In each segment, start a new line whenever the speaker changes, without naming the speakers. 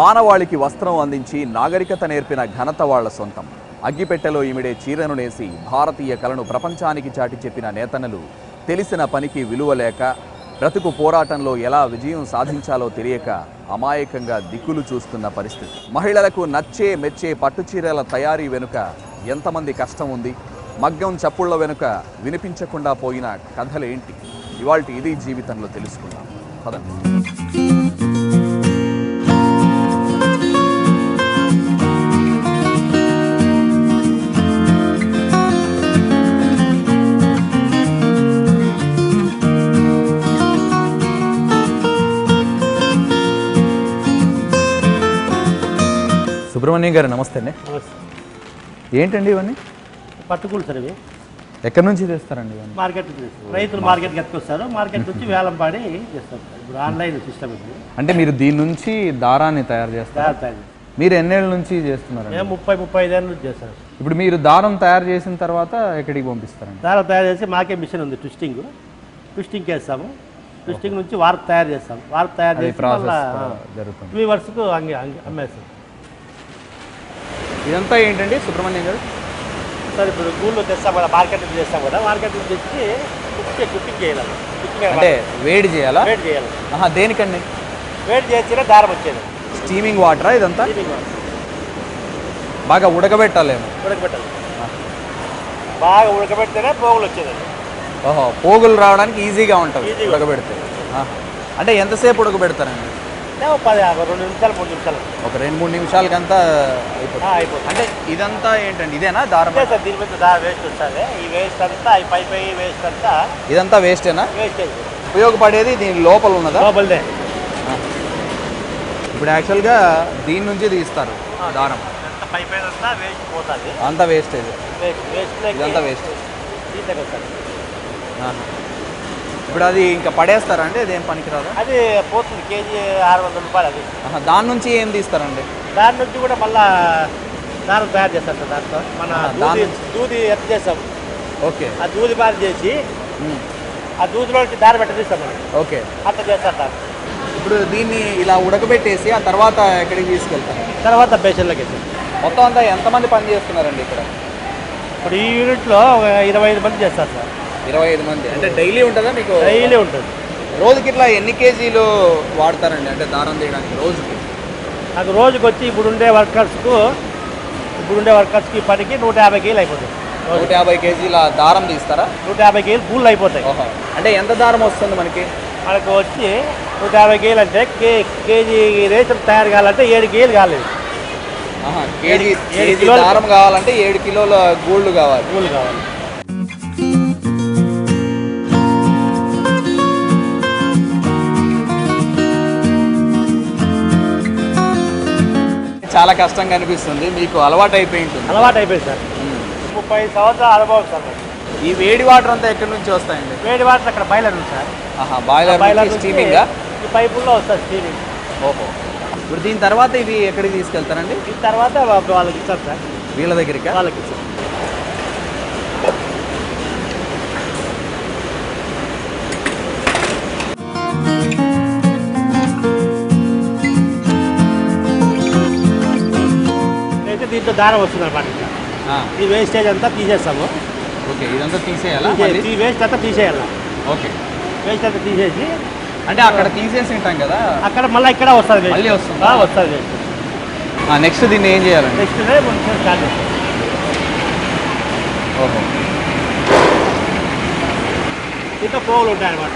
మానవాళికి వస్త్రం అందించి నాగరికత నేర్పిన ఘనత వాళ్ల సొంతం. అగ్గిపెట్టెలో ఇమిడే చీరను నేసి భారతీయ కళను ప్రపంచానికి చాటి చెప్పిన నేతన్నలు తెలిసిన పనికి విలువ లేక, బ్రతుకు పోరాటంలో ఎలా విజయం సాధించాలో తెలియక అమాయకంగా దిక్కులు చూస్తున్న పరిస్థితి. మహిళలకు నచ్చే మెచ్చే పట్టుచీరల తయారీ వెనుక ఎంతమంది కష్టం ఉంది? మగ్గం చప్పుళ్ల వెనుక వినిపించకుండా పోయిన కథలేంటి? ఇవాల్టి ఇది జీవితంలో తెలుసుకుందాం. పదండి. సుబ్రహ్మణ్యం గారు నమస్తే అండి. ఏంటండి ఇవన్నీ?
పట్టుకులు సార్ ఇవి.
ఎక్కడి నుంచి తెస్తారండి ఇవన్నీ?
మార్కెట్ రైతులు మార్కెట్కి ఎత్తుకొస్తారు, మార్కెట్ నుంచి వేలం పాడి చేస్తారు. ఇప్పుడు ఆన్లైన్ సిస్టమ్ ఇది.
అంటే మీరు దీని నుంచి దారాన్ని తయారు చేస్తారు? మీరు ఎన్నేళ్ళ నుంచి చేస్తున్నారు?
30-35 ఏళ్ళ నుంచి చేస్తారు.
ఇప్పుడు మీరు దారం తయారు చేసిన తర్వాత ఎక్కడికి పంపిస్తారండి?
దారం తయారు చేసి మాకే మిషన్ ఉంది, ట్విస్టింగ్ వేస్తాము. ట్విస్టింగ్ నుంచి వార్ప్ తయారు చేస్తాము. వార్ప్ తయారు చేసి జరుగుతుంది. వీవర్స్కు అమ్మేస్తాం.
ఇదంతా ఏంటండి సుబ్రహ్మణ్యం గారు?
సార్ ఇప్పుడు గూళ్ళు తెస్తాం కదా, మార్కెట్ నుంచి చేస్తాం కదా, మార్కెట్ నుంచి తెచ్చి కుకింగ్ చేయాలి.
అంటే వేడి చేయాలా?
వేడి చేయాలి.
దేనికండి
వేడి చేస్తేనే దారం వచ్చేది.
స్టీమింగ్ వాటరా ఇదంతా? బాగా ఉడకబెట్టాలేమో.
బాగా ఉడకబెడితేనే పోగులు వచ్చేది.
ఓహో, పోగులు రావడానికి ఈజీగా ఉంటుంది ఉడకబెడితే. అంటే ఎంతసేపు ఉడకబెడతారండి?
2 నిమిషాలు 3 నిమిషాలు.
ఒక 2-3 నిమిషాలకంతా అయిపోతుంది. అంటే ఇదంతా ఏంటండి? ఇదేనా దారం?
సార్ దీని మీద వేస్ట్ వస్తుంది. ఈ వేస్ట్ అంతా ఈ పై వేస్ట్ అంతా
ఇదంతా వేస్టేనా?
వేస్ట్.
ఉపయోగపడేది దీని లోపల ఉన్నదా?
లోపలదే.
ఇప్పుడు యాక్చువల్గా దీని నుంచి తీస్తారు దారం.
పై అంతా వేస్ట్ పోతుంది.
అంతా వేస్టేజ్. ఇదంతా వేస్టేజ్. ఇప్పుడు అది ఇంకా పడేస్తారా అండి? అదేం పనికిరాదా?
అది పోతుంది. కేజీ 600 రూపాయలు అది.
దాని నుంచి ఏం తీస్తారండి?
దాని నుంచి కూడా మళ్ళా దారం తయారు చేస్తారు సార్. దాంట్లో మన దూది ఎత్త చేస్తాం.
ఓకే.
ఆ దూది బారి చేసి ఆ దూదిలోకి దారం పెట్ట తీస్తాం.
ఓకే,
అట్లా చేస్తారు దాన్ని.
ఇప్పుడు దీన్ని ఇలా ఉడకబెట్టేసి ఆ తర్వాత ఎక్కడికి తీసుకెళ్తారు?
తర్వాత బేషన్లోకి వేస్తాం.
మొత్తం అంతా ఎంతమంది పని చేస్తున్నారండి ఇక్కడ?
ఇప్పుడు ఈ యూనిట్లో 25 మంది చేస్తారు సార్.
25 మంది. అంటే డైలీ ఉంటుందా మీకు?
డైలీ ఉంటుంది.
రోజుకి ఇట్లా ఎన్ని కేజీలు వాడతారండి అంటే దారం తీయడానికి రోజుకి?
నాకు రోజుకి వచ్చి ఇప్పుడుండే వర్కర్స్కి పనికి 150 కేజీలు అయిపోతుంది.
150 కేజీల దారం తీస్తారా?
150 కేజీలు పూలు అయిపోతాయి.
అంటే ఎంత దారం వస్తుంది మనకి?
మనకు వచ్చి 150 కేజీలు అంటే కేజీ రేషన్ తయారు కావాలంటే 7 కేజీలు కాలేదు.
కేజీ దారం కావాలంటే 7 కిలోల గూళ్ళు కావాలి. చాలా కష్టంగా అనిపిస్తుంది. మీకు అలవాటు అయిపోయి ఉంటుంది?
అలవాటు అయిపోయింది సార్. 30 సంవత్సరాల అనుభవం సార్.
ఈ వేడి వాటర్ అంతా ఎక్కడి నుంచి వస్తాయండి?
వేడి వాటర్ అక్కడ బాయిలర్ ఉంది సార్.
బాయిలర్ స్టీమింగ్
ఈ పైపుల్లో వస్తుంది స్టీమింగ్.
ఓహో. ఇప్పుడు దీని తర్వాత ఇవి ఎక్కడికి తీసుకెళ్తారండి?
దీని తర్వాత వాళ్ళకి ఇస్తారు సార్.
వీళ్ళ దగ్గరికి?
వాళ్ళకి ఇస్తారు. అయితే దీంట్లో దారం వస్తుంది అన్నమాట. ఈ వేస్టేజ్ అంతా తీసేస్తాము.
ఓకే, ఇదంతా తీసేయాలా?
ఈ వేస్ట్ అంతా తీసేయాలి.
ఓకే,
వేస్ట్ అంతా తీసేసి
అంటే అక్కడ తీసేసి ఉంటాం కదా,
అక్కడ మళ్ళీ ఇక్కడ వస్తుంది.
మళ్ళీ వస్తుంది
వేస్ట్.
నెక్స్ట్ దీన్ని ఏం చేయాలండి?
నెక్స్ట్ స్టార్ట్ చేస్తాం.
ఓహో,
ఇంకా పోగులు ఉంటాయి అనమాట.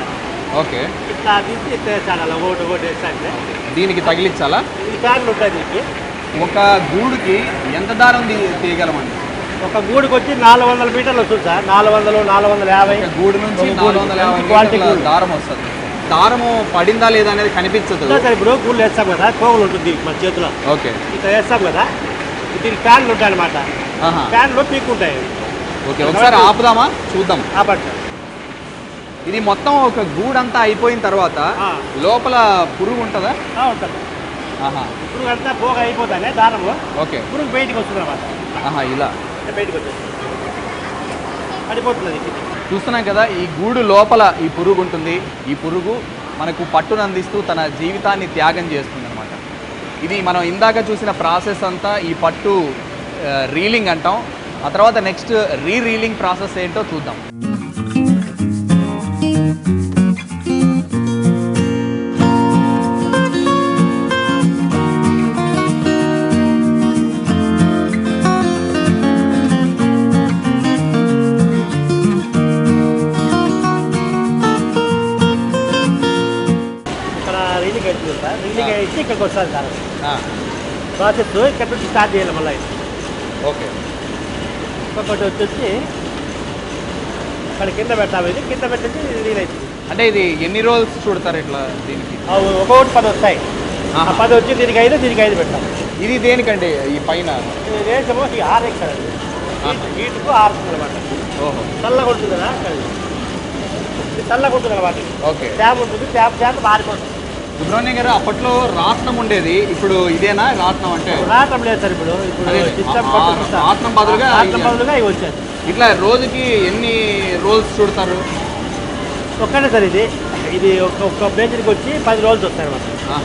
ఓకే,
ఇట్లా తీసి ఇట్లా వేస్తాను. అలా ఒకటి వేస్తాంటే దీనికి
తగిలించాలా?
ఈ ఫ్యాన్లు ఉంటాయి దీనికి.
ఒక గూడుకి ఎంత దారం తీయగలమండి?
ఒక గూడుకి వచ్చి 400 మీటర్లు వస్తుంది సార్. 400-450.
గూడు నుంచి 450 దారం వస్తుంది. దారము పడిందా లేదా అనేది కనిపించదు
సార్. ఇప్పుడు గూళ్ళు వేస్తాం కదా, పోగులు ఉంటుంది మన చేతిలో.
ఓకే,
ఇట్లా వేస్తాం కదా, దీనికి ఫ్యాన్లు ఉంటాయి అనమాట. ఫ్యాన్లో పీక్కుంటాయి.
ఓకే, ఒకసారి ఆపుదామా? చూద్దాం.
ఆపండి.
ఇది మొత్తం ఒక గూడంతా అయిపోయిన తర్వాత లోపల పురుగు ఉంటుందా?
ఉంటుంది. పురుగు అంతా పోగ అయిపోతానే దారము.
ఓకే,
పురుగు బయటికి వస్తుంది అనమాట.
ఇలా
బయటకు వచ్చేసి పడిపోతుంది.
చూస్తున్నాం కదా, ఈ గూడు లోపల ఈ పురుగు ఉంటుంది. ఈ పురుగు మనకు పట్టును అందిస్తూ తన జీవితాన్ని త్యాగం చేస్తుంది అనమాట. ఇది మనం ఇందాక చూసిన ప్రాసెస్ అంతా ఈ పట్టు రీలింగ్ అంటాం. ఆ తర్వాత నెక్స్ట్ రీలింగ్ ప్రాసెస్ ఏంటో చూద్దాం.
రీలింగ్ అయితే ఇక్కడికి వస్తుంది సార్ ప్రాసెస్. ఇక్కడ నుంచి స్టార్ట్ చేయాలి మళ్ళీ.
ఓకే,
ఇంకొకటి వచ్చేసి అక్కడ కింద పెట్టాలి. ఇది కింద పెట్టేసి రీల్ అవుతుంది.
అంటే ఇది ఎన్ని రోల్స్ చూడతారు ఇట్లా దీనికి?
ఒక్కొక్కటి 10 వస్తాయి. 10 వచ్చి దీనికి 5, దీనికి 5 పెట్టాలి.
ఇది దేనికండి ఈ పైన?
రేసమో ఈ 6 ఎక్కాలండి. హీట్కు 6 అనమాట.
ఓహో,
చల్లగా ఉంటుంది కదా అక్కడ. చల్లగా ఉంటుంది అనమాట.
ఓకే,
ట్యాప్ ఉంటుంది. ట్యాప్ మారిపోతుంది.
సుబ్రహ్మణ్యం గారు, అప్పట్లో రాట్నం ఉండేది, ఇప్పుడు ఇదేనా రాట్నం? అంటే
రాట్నం లేదు సార్. ఇప్పుడు సిస్టమ్
రాట్నం బదులుగా
ఇవి వచ్చాయి.
ఇట్లా రోజుకి ఎన్ని రోల్స్ చూడతారు?
ఒక్కటే సార్. ఇది ఒక్క బేకరీకి వచ్చి 10 రోల్స్ వస్తాయి అన్నమాట.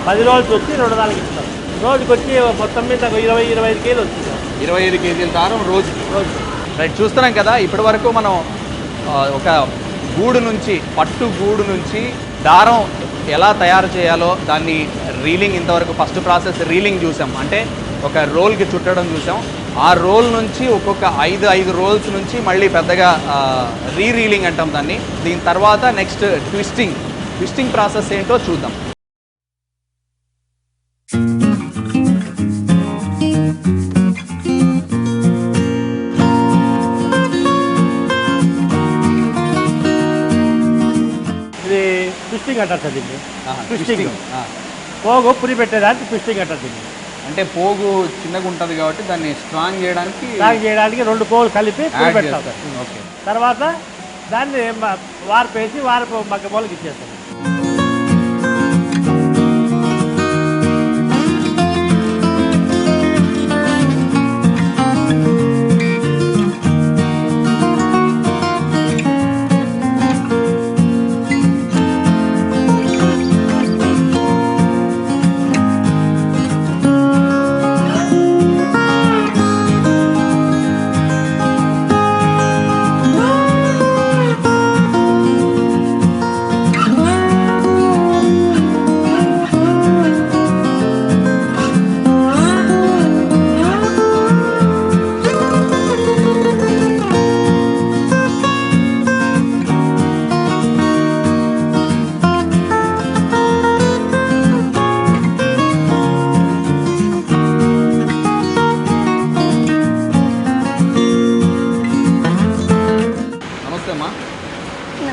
10 రోల్స్ వచ్చి 2-4 ఇస్తారు. రోజుకి వచ్చి మొత్తం మీద 20-25 కేజీలు వస్తుంది సార్.
25 కేజీల దారం రోజుకి. రైట్, చూస్తున్నాం కదా ఇప్పటి వరకు మనం ఒక గూడు నుంచి, పట్టు గూడు నుంచి దారం ఎలా తయారు చేయాలో దాన్ని రీలింగ్, ఇంతవరకు ఫస్ట్ ప్రాసెస్ రీలింగ్ చూసాం. అంటే ఒక రోల్కి చుట్టడం చూసాం. ఆ రోల్ నుంచి ఒక్కొక్క 5 రోల్స్ నుంచి మళ్ళీ పెద్దగా రీలింగ్ అంటాం దాన్ని. దీని తర్వాత నెక్స్ట్ ట్విస్టింగ్ ప్రాసెస్ ఏంటో చూద్దాం.
ట్విస్టింగ్ అంటారు సార్ దీన్ని. ట్విస్టింగ్ పోగు పురి పెట్టేదానికి ట్విస్టింగ్ అంటారు దీన్ని.
అంటే పోగు చిన్నగా ఉంటుంది కాబట్టి దాన్ని స్ట్రాంగ్ చేయడానికి
2 పోగులు కలిపి పురి పెడతాం సార్.
ఓకే,
తర్వాత దాన్ని వార్పేసి మగ్గ పోలకి ఇచ్చేస్తాం.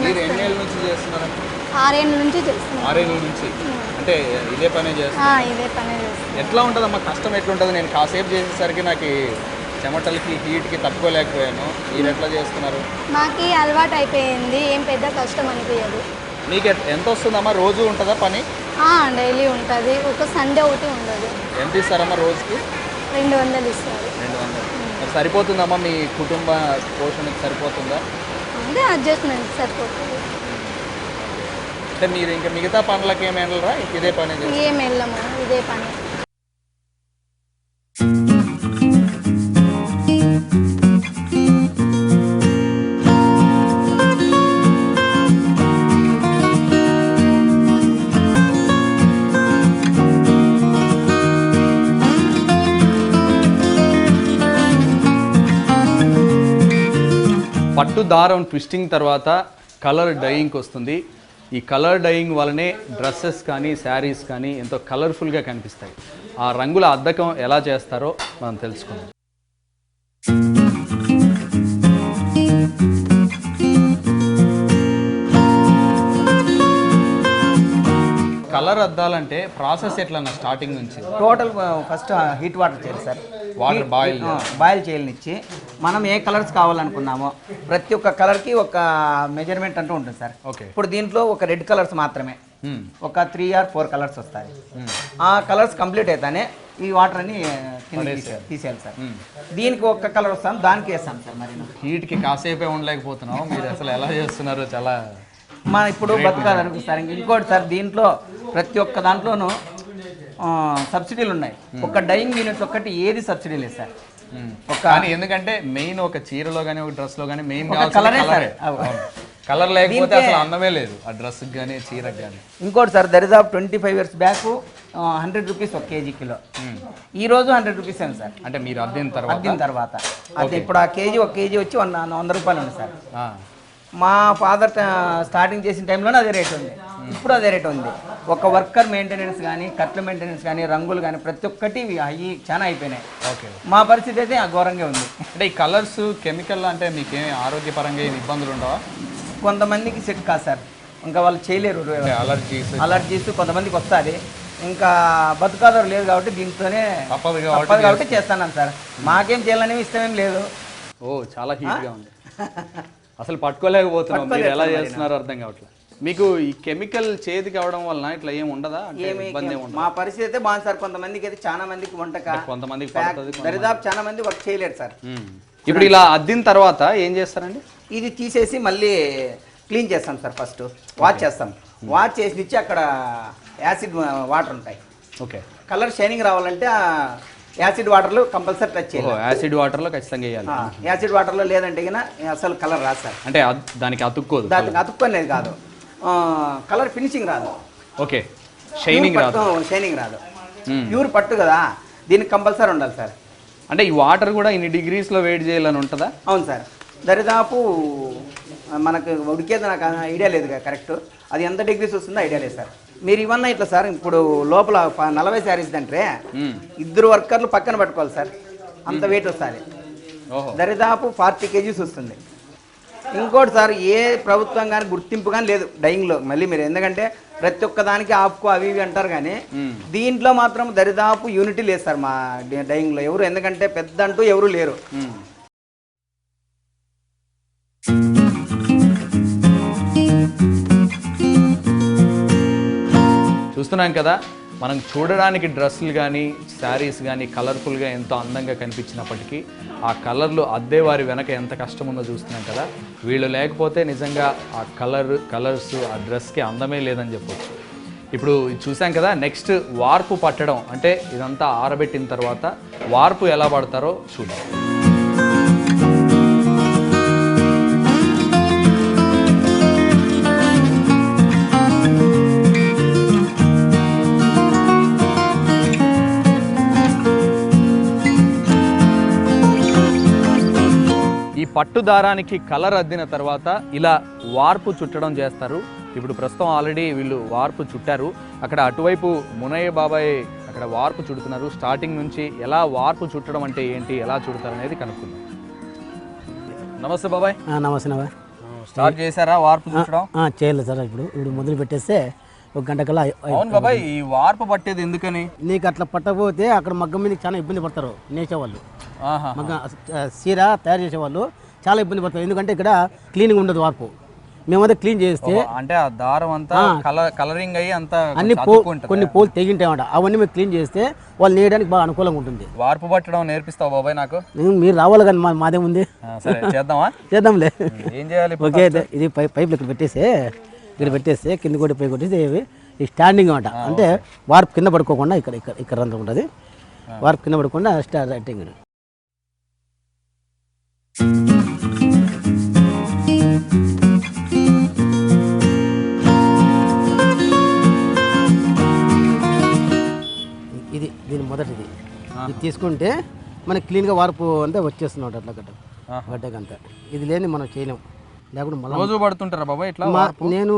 మీరు ఎన్ని ఏళ్ళ నుంచి చేస్తున్నారా?
6 ఏళ్ళ నుంచి చేస్తున్నాను.
6 ఏళ్ళ నుంచి అంటే ఇదే పనే చేస్తున్నా?
ఇదే పనే చేస్తాను.
ఎట్లా ఉంటుందమ్మా, కష్టం ఎట్లుంటుంది? నేను కాసేపు చేసేసరికి నాకు చెమటలకి హీట్కి తట్టుకోలేకపోయాను. మీరు ఎట్లా చేస్తున్నారు?
మాకు అలవాటు అయిపోయింది, ఏం పెద్ద కష్టం అనిపించదు.
మీకు ఎంత వస్తుందమ్మా? రోజు ఉంటుందా పని?
డైలీ ఉంటుంది. ఒక సండే ఒకటి ఉండదు.
ఎంత ఇస్తారమ్మా రోజుకి?
200 ఇస్తారు.
200 సరిపోతుందమ్మా? మీ కుటుంబ పోషణకి సరిపోతుందా?
అంటే అడ్జస్ట్మెంట్ సరిపోతుంది.
అంటే మీరు ఇంకా మిగతా పనులకి ఏమి వెళ్ళరా? ఇదే పని
ఏం వెళ్ళము, ఇదే పని.
పట్టు దారం ట్విస్టింగ్ తర్వాత కలర్ డైయింగ్కి వస్తుంది. ఈ కలర్ డైయింగ్ వల్లనే డ్రెస్సెస్ కానీ శారీస్ కానీ ఎంతో కలర్ఫుల్గా కనిపిస్తాయి. ఆ రంగుల అద్దకం ఎలా చేస్తారో మనం తెలుసుకుందాం. కలర్ అద్దాలంటే ప్రాసెస్ ఎట్లా స్టార్టింగ్ నుంచి?
టోటల్ ఫస్ట్ హీట్ వాటర్ చేయాలి సార్.
వాటర్
బాయిల్ చేయనిచ్చి మనం ఏ కలర్స్ కావాలనుకున్నామో ప్రతి ఒక్క కలర్కి ఒక మెజర్మెంట్ అంటూ ఉంటుంది సార్.
ఓకే.
ఇప్పుడు దీంట్లో ఒక రెడ్ కలర్స్ మాత్రమే ఒక 3 or 4 కలర్స్ వస్తాయి. ఆ కలర్స్ కంప్లీట్ అయితేనే ఈ వాటర్ అని తీసేయాలి సార్. దీనికి ఒక కలర్ వస్తాం, దానికి వేస్తాం సార్. మరి
హీట్కి కాసేపే ఉండలేకపోతున్నాం, మీరు అసలు ఎలా చేస్తున్నారో చాలా
మన ఇప్పుడు బతకాలనిపిస్తారు. ఇంకోటి సార్, దీంట్లో ప్రతి ఒక్క దాంట్లోనూ సబ్సిడీలు ఉన్నాయి. ఒక డైయింగ్ యూనిట్ ఒక్కటి ఏది సబ్సిడీ లేదు సార్.
కానీ ఎందుకంటే మెయిన్ ఒక చీరలో కానీ ఒక డ్రెస్ లో కానీ మెయిన్
కలరే సార్.
కలర్ లేకపోతే అసలు అందమే లేదు ఆ డ్రెస్ కానీ చీరకు కానీ.
ఇంకోటి సార్, దరిదాపు 25 years back 100 rupees 1 kg kilo. ఈ రోజు 100 rupees అండి సార్.
అంటే మీరు అద్దిన
తర్వాత అది ఇప్పుడు ఆ కేజీ 1 kg వచ్చి 100 రూపాయలు ఉంది సార్. మా ఫాదర్ స్టార్టింగ్ చేసిన టైంలోనే అదే రేట్ ఉంది, ఇప్పుడు అదే రేట్ ఉంది. ఒక వర్కర్ మెయింటెనెన్స్ కానీ, కట్ల మెయింటెనెన్స్ కానీ, రంగులు కానీ ప్రతి ఒక్కటి అవి చాలా అయిపోయినాయి.
ఓకే,
మా పరిస్థితి అయితే ఘోరంగా ఉంది.
అంటే ఈ కలర్స్ కెమికల్ అంటే మీకేమి ఆరోగ్యపరంగా ఏమి ఇబ్బందులు ఉండవా?
కొంతమందికి సెట్ కాదు సార్, ఇంకా వాళ్ళు చేయలేరు. అలర్జీస్ కొంతమందికి వస్తుంది, ఇంకా బతుకాదరు లేదు కాబట్టి దీంతోనే తప్పదు కాబట్టి చేస్తున్నాను సార్. మాకేం చేయాలనేవి ఇష్టమేం లేదు.
ఓ చాలా హీట్గా ఉంది, అసలు పట్టుకోలేకపోతున్నాం. మీరు ఎలా చేస్తున్నారో అర్థం కావట్లేదు. మీకు ఈ కెమికల్ చేతికి అవడం వలన ఇట్లా ఏమి ఉండదా?
మా పరిస్థితి అయితే బాగుంది సార్. కొంతమందికి అయితే చాలా మందికి వంటక,
కొంతమందికి
దరిదాపు చాలా మంది వర్క్ చేయలేరు సార్.
ఇప్పుడు ఇలా అద్దిన తర్వాత ఏం చేస్తారండి?
ఇది తీసేసి మళ్ళీ క్లీన్ చేస్తాం సార్. ఫస్ట్ వాష్ చేస్తాం. వాష్ చేసి ఇచ్చి అక్కడ యాసిడ్ వాటర్ ఉంటాయి.
ఓకే,
కలర్ షైనింగ్ రావాలంటే యాసిడ్ వాటర్లో కంపల్సరీ టచ్ చేయాలి.
యాసిడ్ వాటర్లో ఖచ్చితంగా వేయాలి.
యాసిడ్ వాటర్లో లేదంటే కన్నా అసలు కలర్ రాదు సార్.
అంటే దానికి అతుక్కోదు?
దానికి అతుక్కోలేదు కాదు, కలర్ ఫినిషింగ్ రాదు.
ఓకే, షైనింగ్ రాదు.
షైనింగ్ రాదు, ప్యూర్ పట్టు కదా, దీనికి కంపల్సరీ ఉండాలి సార్.
అంటే ఈ వాటర్ కూడా ఇన్ని డిగ్రీస్లో వేడి చేయాలని ఉంటుందా?
అవును సార్, దరిదాపు మనకు ఉడికేది నాకు ఐడియా లేదు కరెక్ట్, అది ఎంత డిగ్రీస్ వస్తుందో ఐడియా లేదు సార్. మీరు ఇవన్నీ ఇట్లా సార్, ఇప్పుడు లోపల 40 శారీస్ అంటే 2 వర్కర్లు పక్కన పట్టుకోవాలి సార్, అంత వెయిట్ వస్తుంది. దరిదాపు 40 kgs వస్తుంది. ఇంకోటి సార్, ఏ ప్రభుత్వం కానీ గుర్తింపు కానీ లేదు డైయింగ్లో. మళ్ళీ మీరు ఎందుకంటే ప్రతి ఒక్క దానికి ఆపుకో అవి ఇవి అంటారు, కానీ దీంట్లో మాత్రం దరిదాపు యూనిటీ లేదు సార్ మా డైయింగ్లో ఎవరు, ఎందుకంటే పెద్ద అంటూ ఎవరు లేరు.
చూస్తున్నాం కదా, మనం చూడడానికి డ్రెస్సులు కానీ శారీస్ కానీ కలర్ఫుల్గా ఎంతో అందంగా కనిపించినప్పటికీ ఆ కలర్లు అద్దేవారి వెనక ఎంత కష్టం ఉందో చూస్తున్నాం కదా. వీళ్ళు లేకపోతే నిజంగా ఆ కలర్స్ ఆ డ్రెస్కి అందమే లేదని చెప్పొచ్చు. ఇప్పుడు చూసాం కదా, నెక్స్ట్ వార్పు పట్టడం అంటే ఇదంతా ఆరబెట్టిన తర్వాత వార్పు ఎలా పడతారో చూద్దాం. పట్టు దారానికి కలర్ అద్దిన తర్వాత ఇలా వార్పు చుట్టడం చేస్తారు. ఇప్పుడు ప్రస్తుతం ఆల్రెడీ వీళ్ళు వార్పు చుట్టారు. అక్కడ అటువైపు మునయ్య బాబాయ్ అక్కడ వార్పు చుడుతున్నారు. స్టార్టింగ్ నుంచి ఎలా వార్పు చుట్టడం అంటే ఏంటి, ఎలా చుడతారు అనేది కనుక్కుందాం. నమస్తే బాబాయ్.
నమస్తే బాబాయ్.
స్టార్ట్ చేశారా వార్పు చుట్టడం?
చేయలేదు సార్, ఇప్పుడు మొదలు పెట్టేస్తే 1 గంట కల్లా.
అవును బాబాయ్, ఈ వార్పు పట్టేది ఎందుకని?
నీకు అట్లా పట్టకపోతే అక్కడ మగ్గం మీద చాలా ఇబ్బంది పడతారు నేసేవాళ్ళు. మగ్గం చీర తయారు చేసేవాళ్ళు చాలా ఇబ్బంది పడతారు, ఎందుకంటే ఇక్కడ క్లీనింగ్ ఉండదు వార్పు. మేమైతే క్లీన్ చేస్తే
అంటే ఆ దారం అంతా కలరింగ్ అయ్యి అంతా
అన్ని కొన్ని పోలు తెగింటాయన్నమాట. అవన్నీ మేము క్లీన్ చేస్తే వాళ్ళు నేయడానికి బాగా అనుకూలంగా ఉంటుంది.
వార్పు పట్టడం నేర్పిస్తావు బాబాయ్ నాకు?
మీరు రావాలి కానీ మాదేముంది,
చేద్దామా?
చేద్దాంలే.
ఏం చేయాలి?
ఓకే, ఇది పైపులు ఇక్కడ పెట్టేస్తే కింద కొట్టి పై కొట్టేసి ఈ స్టాండింగ్ అనమాట. అంటే వార్పు కింద పడుకోకుండా ఇక్కడ అంతా ఉంటుంది. వార్పు కింద పడకుండా రైటింగ్. దీని మొదటిది ఇది తీసుకుంటే మనకి క్లీన్గా వార్పు అంతా వచ్చేస్తున్నాడు అట్లా గడ్డకంతా. ఇది లేని మనం చేయలేం, లేకుండా మళ్ళీ
రోజు పడుతుంటారా బాబాయ్ ఇట్లా?
నేను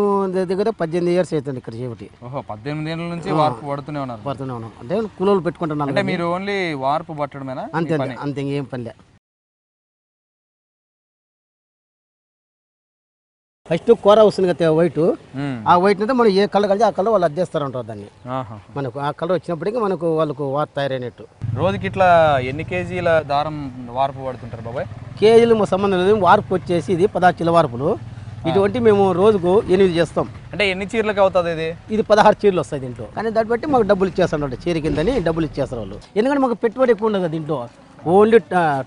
దగ్గర 18 years అవుతుంది ఇక్కడ చేయబట్టి.
18 ఏళ్ళ నుంచి వార్పు పడుతూనే ఉన్నాను.
అంటే కూలోళ్ళు పెట్టుకుంటున్నాను.
అంటే మీరు ఓన్లీ వార్పు పట్టడమేనా?
అంతే ఇంకేం పనిలే. ఫస్ట్ కూర వస్తుంది కదా వైట్, ఆ వైట్ అయితే మనం ఏ కలర్ కలిసి ఆ కలర్ వాళ్ళు అద్దేస్తారంటారు దాన్ని. మనకు ఆ కలర్ వచ్చినప్పటికీ వాళ్ళకు వార్పు తయారైనట్టు.
రోజుకి ఇట్లా ఎన్ని కేజీల దారం వార్పు పడుతుంటారు బాబాయ్?
కేజీలు సంబంధం లేదు, వార్పు వచ్చేసి ఇది 16 కిలో వార్పులు. ఇటువంటి మేము రోజుకు 8 చేస్తాం.
అంటే ఎన్ని చీరలకు అవుతుంది ఇది?
ఇది 16 చీరలు వస్తాయి దీంట్లో. కానీ దాన్ని బట్టి మాకు డబ్బులు ఇచ్చేస్తాడు, చీర కిందని డబ్బులు ఇచ్చేస్తారు వాళ్ళు. ఎందుకంటే మాకు పెట్టుబడి ఎక్కువ ఉండదు దీంట్లో. ఓన్లీ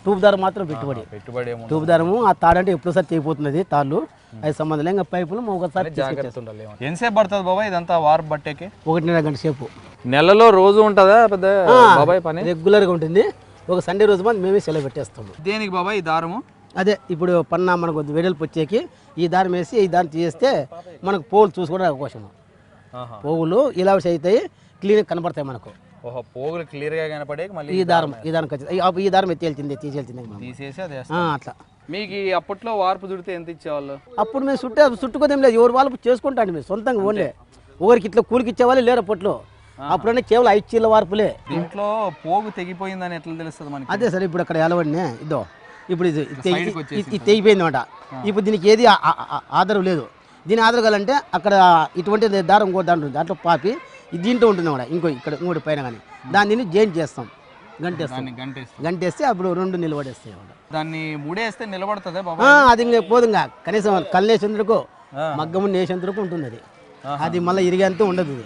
ట్యూబ్ దారం మాత్రం పెట్టుబడి.
పెట్టుబడి ఏమో
ట్యూబ్ దారము ఆ తాడంటే ఎప్పుడోసారి తెగిపోతున్నది తాళ్ళు, అది సంబంధం లేదు. ఇంకా పైపులు ఒకసారి
జాగ్రత్త ఉండాలి. ఎంతసేపు పడుతుంది బాబాయ్ ఇదంతా వార్పు బట్టేకి?
1.5 గంట సేపు.
నెలలో రోజు ఉంటుందా పెద్ద బాబాయ్ పని?
రెగ్యులర్గా ఉంటుంది. ఒక సండే రోజు మాత్రం మేమే సెలవు పెట్టేస్తాము.
దేనికి బాబాయ్ ఈ దారము?
అదే ఇప్పుడు పన్నా మనకు వెడల్పు వచ్చేకి ఈ దారం వేసి ఈ దారం తీసేస్తే మనకు పోగులు చూసుకోవడానికి అవకాశం. పోగులు ఇలా అవుతాయి, క్లీన్గా కనపడతాయి మనకు.
ఓహో, పోగులు క్లియర్గా కనపడే మళ్ళీ
ఈ దారం ఈ దారం తీసేల్చింది
తీసేసి అది
అట్లా.
మీకు అప్పట్లో వార్పు చుడితే ఎంత ఇచ్చేవాళ్ళు?
అప్పుడు మేము చుట్టుకోదేం లేదు, ఎవరు వాళ్ళు చేసుకుంటాండి మేము సొంతంగా ఓన్లే. ఒకరికి ఇట్లా కూలికి ఇచ్చేవాళ్ళు లేరు అప్పట్లో. అప్పుడనే కేవలం 5 చీల వార్పులే.
దీంట్లో పోగు తెగిపోయిందని ఎట్లా తెలుస్తుంది మనకి?
అదే సార్, ఇప్పుడు అక్కడ ఎలవడినే ఇదో ఇప్పుడు ఇది తెగిపోయింది అనమాట. ఇప్పుడు దీనికి ఏది ఆధారం లేదు. దీని ఆధారం కావాలంటే అక్కడ ఇటువంటి దారం ఇంకో దాంట్లో ఉంటుంది, దాంట్లో పాపి దీంట్లో ఉంటుంది అన్నమాట. ఇంకోటి పైన కానీ దాన్ని జాయింట్ చేస్తాం, గంటేస్తే అప్పుడు 2 నిలబడేస్తాయి అన్నమాట.
దాన్ని ముడేస్తే నిలబడుతుంది బాబా?
అది ఇంకా పోదు, ఇంకా కనీసం కళ్ళేసేందుకు మగ్గము నేసేందుకు ఉంటుంది. అది మళ్ళీ ఇరిగేంత ఉండదు.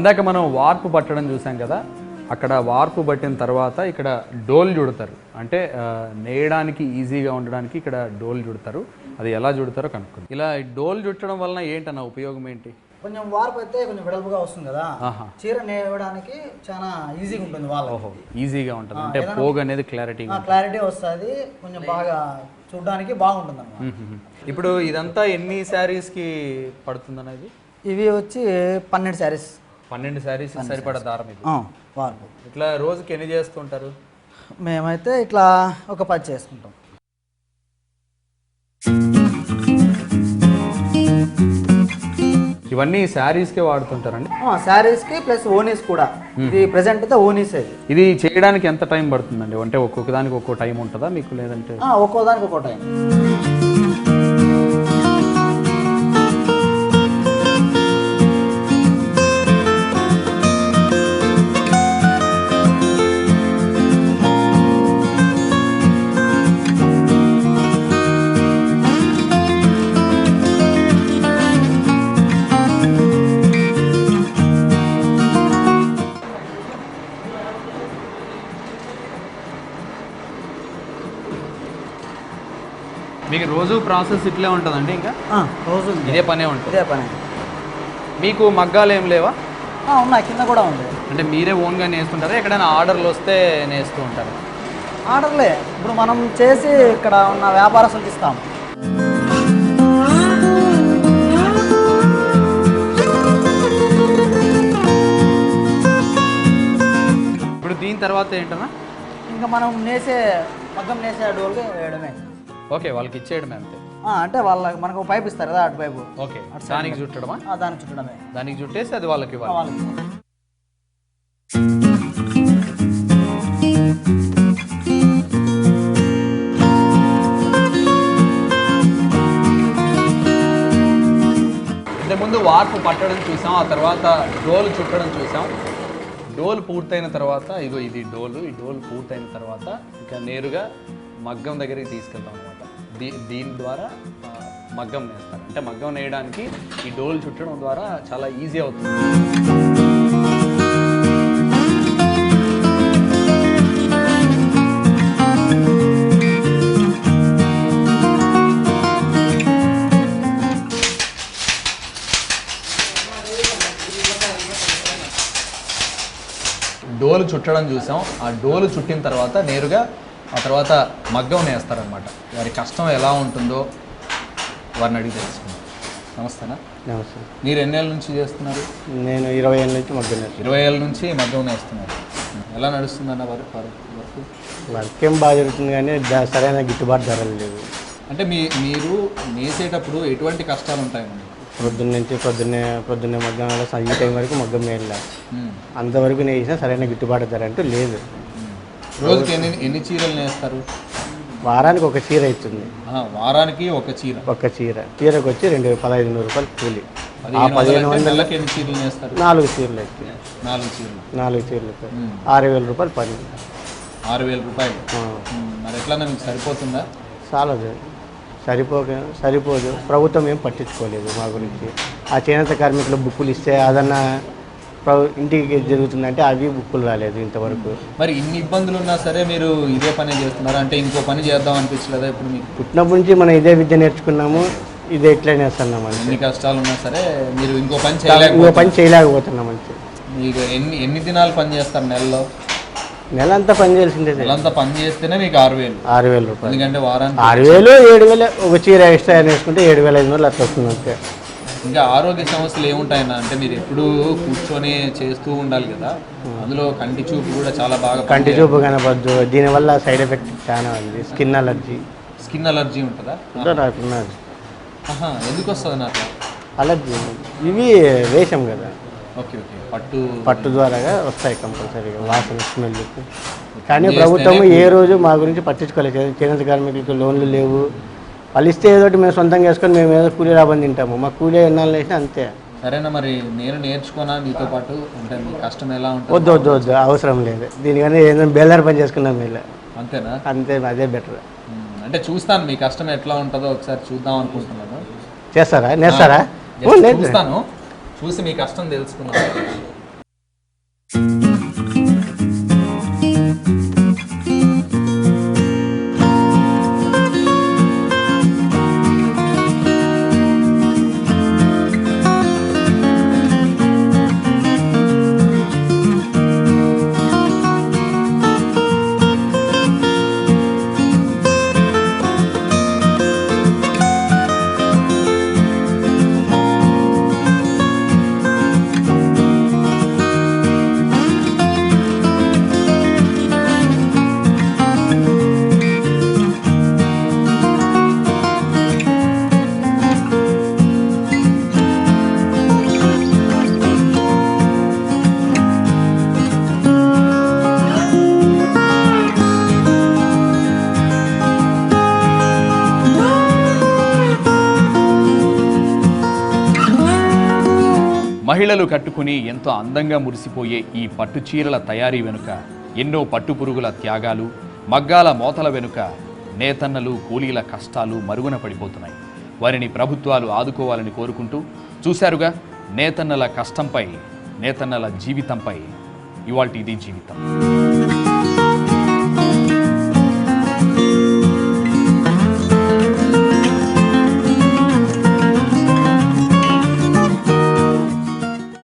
ఇందాక మనం వార్పు పట్టడం చూసాం కదా, అక్కడ వార్పు పట్టిన తర్వాత ఇక్కడ డోల్ చుడతారు. అంటే నేయడానికి ఈజీగా ఉండడానికి ఇక్కడ డోల్ చుడతారు. అది ఎలా చుడతారో కనుక్కుంది. ఇలా డోల్ చుట్టడం వలన ఏంటన్న ఉపయోగం ఏంటి?
కొంచెం వార్పు అయితే కొంచెం వెడల్పుగా వస్తుంది కదా, చీర నేయడానికి చాలా ఈజీగా ఉంటుంది వాళ్ళకి.
ఈజీగా ఉంటుంది అంటే పోగు అనేది క్లారిటీ
వస్తుంది, కొంచెం బాగా చూడడానికి బాగుంటుంది అన్నమాట.
ఇప్పుడు ఇదంతా ఎన్ని శారీస్కి పడుతుంది అనేది?
ఇవి వచ్చి 12 శారీస్.
12 శారీస్ సరిపడా దారం ఇది
వార్పు.
ఇట్లా రోజుకి ఎన్ని చేస్తుంటారు?
మేమైతే ఇట్లా ఒక 10 చేసుకుంటాం.
ఇవన్నీ శారీస్కే వాడుతుంటారండి?
శారీస్కి ప్లస్ ఓనీస్ కూడా. ఇది ప్రెసెంట్ అయితే ఓనీస్.
ఇది చేయడానికి ఎంత టైం పడుతుందండి? అంటే ఒక్కొక్క దానికి ఒక్కో టైం ఉంటుందా మీకు, లేదంటే?
ఒక్కో దానికి ఒక్కో టైం.
మీకు రోజు ప్రాసెస్ ఇట్లే ఉంటుందండి? ఇంకా
రోజు
ఇదే పనే ఉంటుంది?
ఇదే పని.
మీకు మగ్గాలు ఏం లేవా?
ఉన్నాయి, కింద కూడా ఉంది.
అంటే మీరే ఓన్గా నేస్తుంటారా? ఎక్కడైనా ఆర్డర్లు వస్తే నేస్తూ ఉంటారు?
ఆర్డర్లే. ఇప్పుడు మనం చేసి ఇక్కడ ఉన్న వ్యాపారస్తులకు ఇస్తాం.
ఇప్పుడు దీని తర్వాత ఏంటన్నా?
ఇంకా మనం మగ్గం నేసే డోల్కి వేయడమే.
ఓకే, వాళ్ళకి ఇచ్చేయడమే అంతే.
అంటే మనకు పైప్ ఇస్తారు కదా, అటు పైపు.
ఓకే, దానికి చుట్టడమా?
దానికి చుట్టడమే.
దానికి చుట్టేసి అది వాళ్ళకి ఇవ్వాలి. ఇంతకుముందు వార్పు పట్టడం చూసాం, ఆ తర్వాత డోలు చుట్టడం చూసాం. డోలు పూర్తయిన తర్వాత ఇది డోలు. ఈ డోలు పూర్తయిన తర్వాత ఇంకా నేరుగా మగ్గం దగ్గరికి తీసుకెళ్తాం అనమాట. దీని ద్వారా మగ్గం నేస్తారు. అంటే మగ్గం నేయడానికి ఈ డోలు చుట్టడం ద్వారా చాలా ఈజీ అవుతుంది. డోలు చుట్టడం చూసాం. ఆ డోలు చుట్టిన తర్వాత నేరుగా ఆ తర్వాత మగ్గం నేస్తారనమాట. వారి కష్టం ఎలా ఉంటుందో వారిని అడిగి తెలుసుకుందాం. నమస్తేనా?
నమస్తే.
మీరు ఎన్ని ఏళ్ళ నుంచి చేస్తున్నారు?
నేను 20 ఏళ్ళ నుంచి మగ్గం
20 ఏళ్ళ నుంచి మగ్గం నేస్తున్నారు. ఎలా నడుస్తుందన్న వారు?
వర్క్ ఏం బాగా జరుగుతుంది కానీ సరైన గిట్టుబాటు ధరలు లేవు.
అంటే మీరు నేసేటప్పుడు ఎటువంటి కష్టాలు ఉంటాయండి?
పొద్దున్నే మగ్గం ఈ టైం వరకు మగ్గం మేళ్ళ అంతవరకు నేసినా సరైన గిట్టుబాటు ధర అంటూ లేదు.
రోజుకి ఎన్ని చీరలు నేస్తారు?
వారానికి ఒక చీర అవుతుంది.
వారానికి ఒక
చీరకు వచ్చి 1500 రూపాయలు కూలి.
1500 ఎన్ని చీరలు నేస్తారు?
4 చీరలు అవుతుంది.
4 చీరలు
6000 రూపాయలు పని.
6000 రూపాయలు. మరి ఎట్లా మీకు సరిపోతుందా?
చాలదు, సరిపోదు. ప్రభుత్వం ఏం పట్టించుకోలేదు మా గురించి. ఆ చేనేత కార్మికుల బుక్కులు ఇస్తే అదన్నా ఇంటికి జరుగుతుందంటే అవి బుక్కులు రాలేదు ఇంతవరకు.
మరి ఇన్ని ఇబ్బందులు ఉన్నా సరే మీరు ఇదే పని చేస్తున్నారు అంటే ఇంకో పని చేద్దాం అనిపించలేదా ఇప్పుడు మీకు?
పుట్టినప్పటి నుంచి మనం ఇదే విద్య నేర్చుకున్నాము, ఇదే ఇట్లా నేస్తున్నాం.
ఎన్ని కష్టాలు ఉన్నా సరే మీరు ఇంకో పని
చేయలేకపోతున్నాం. మంచి
మీకు ఎన్ని దినాలు పని చేస్తారు నెలలో?
నెలంతా పని చేయాల్సిందే.
నెలంతా పని చేస్తేనే మీకు
6000 రూపాయలు.
ఎందుకంటే వారానికి
6000 7000 ఒక చీర ఎక్స్ట్రా వేసుకుంటే 7500 అట్లా వస్తుంది అంతే.
ఇంకా ఆరోగ్య సమస్యలు ఏముంటాయన్నా అంటే మీరు ఎప్పుడు కూర్చొని చేస్తూ ఉండాలి కదా, అందులో కంటి చూపు కూడా చాలా బాగా
కంటి చూపు కనపడదు. దీనివల్ల సైడ్ ఎఫెక్ట్ చాలా ఉంది. స్కిన్ అలర్జీ
ఉంటుందా?
నాకున్నది.
ఎందుకు వస్తుంది నాకు
అలర్జీ? ఇవి వేషం కదా.
ఓకే
పట్టు ద్వారాగా వస్తాయి కంపల్సరీగా వాసన, స్మెల్. కానీ ప్రభుత్వం ఏ రోజు మా గురించి పట్టించుకోలేదు. చేనేత కార్మికులకు లోన్లు లేవు. వాళ్ళు ఇస్తే ఏదో మేము సొంతంగా వేసుకొని మేము ఏదో కూలీ లాభం తింటాము. మా కూలీ ఎన్నాళ్ళు వేసినా అంతే.
సరేనా, మరి నేను నేర్చుకున్నా మీతో పాటు అంటే మీ కష్టం ఎలా ఉంటుంది?
వద్దు అవసరం లేదు. దీనికన్నా ఏదైనా బేల్దారి పని చేసుకున్నాం వీళ్ళు.
అంతేనా?
అంతే, అదే బెటర్.
అంటే చూస్తాను మీ కష్టం ఎట్లా ఉంటుందో ఒకసారి చూద్దాం అనుకుంటున్నాను.
నేస్తారా?
చూస్తాను, చూసి మీ కష్టం తెలుసుకున్నాను. మహిళలు కట్టుకుని ఎంతో అందంగా మురిసిపోయే ఈ పట్టు చీరల తయారీ వెనుక ఎన్నో పట్టుపురుగుల త్యాగాలు, మగ్గాల మోతల వెనుక నేతన్నలు, కూలీల కష్టాలు మరుగున పడిపోతున్నాయి. వారిని ప్రభుత్వాలు ఆదుకోవాలని కోరుకుంటూ చూశారుగా నేతన్నల కష్టంపై, నేతన్నల జీవితంపై ఇవాల్టి ఇది జీవితం.